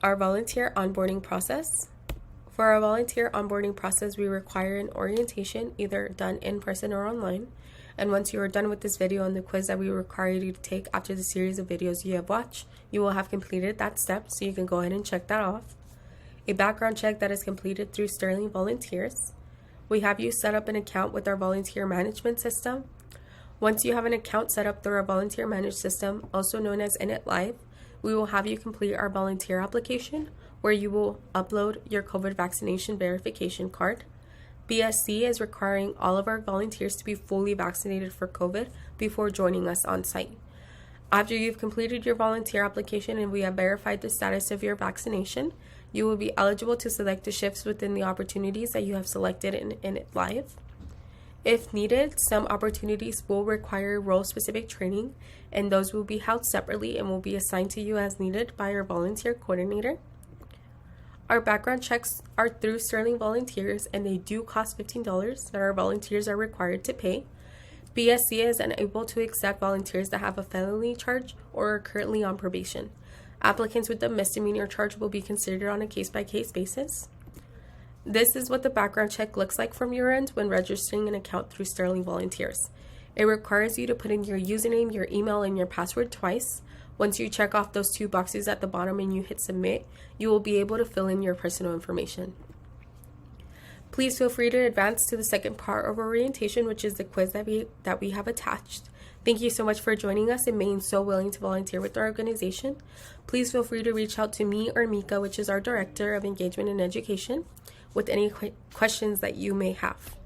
Our volunteer onboarding process. For our volunteer onboarding process, we require an orientation either done in person or online. And once you are done with this video and the quiz that we require you to take after the series of videos you have watched, you will have completed that step, so you can go ahead and check that off. A background check that is completed through Sterling Volunteers. We have you set up an account with our volunteer management system. Once you have an account set up through our volunteer managed system, also known as Init Live, we will have you complete our volunteer application, where you will upload your COVID vaccination verification card. BSC is requiring all of our volunteers to be fully vaccinated for COVID before joining us on site. After you've completed your volunteer application and we have verified the status of your vaccination, you will be eligible to select the shifts within the opportunities that you have selected in Init Live. If needed, some opportunities will require role-specific training, and those will be held separately and will be assigned to you as needed by our volunteer coordinator. Our background checks are through Sterling Volunteers, and they do cost $15 that our volunteers are required to pay. BSC is unable to accept volunteers that have a felony charge or are currently on probation. Applicants with a misdemeanor charge will be considered on a case-by-case basis. This is what the background check looks like from your end when registering an account through Sterling Volunteers. It requires you to put in your username, your email, and your password twice. Once you check off those two boxes at the bottom and you hit submit, you will be able to fill in your personal information. Please feel free to advance to the second part of orientation, which is the quiz that we have attached. Thank you so much for joining us and being so willing to volunteer with our organization. Please feel free to reach out to me or Mika, which is our Director of Engagement and Education, with any questions that you may have.